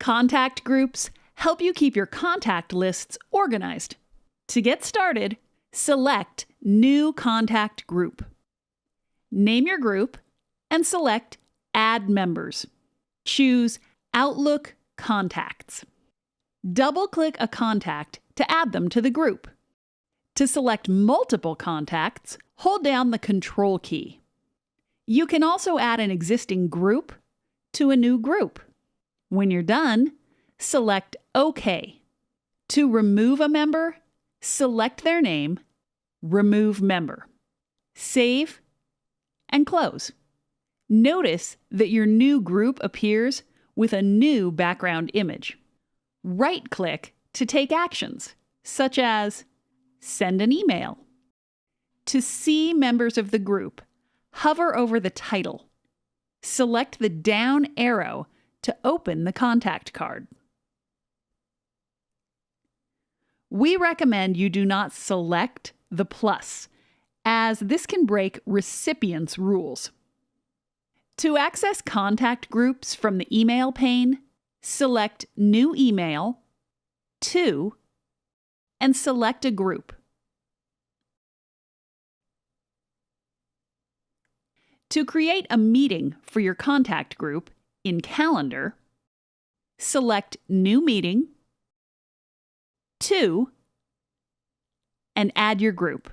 Contact groups help you keep your contact lists organized. To get started, select New Contact Group. Name your group and select Add Members. Choose Outlook Contacts. Double-click a contact to add them to the group. To select multiple contacts, hold down the Control key. You can also add an existing group to a new group. When you're done, select OK. To remove a member, select their name, Remove Member. Save and close. Notice that your new group appears with a new background image. Right-click to take actions, such as send an email. To see members of the group, hover over the title. Select the down arrow to open the contact card. We recommend you do not select the plus, as this can break recipients' rules. To access contact groups from the email pane, select New Email, To, and select a group. To create a meeting for your contact group in Calendar, select New Meeting, To, and add your group.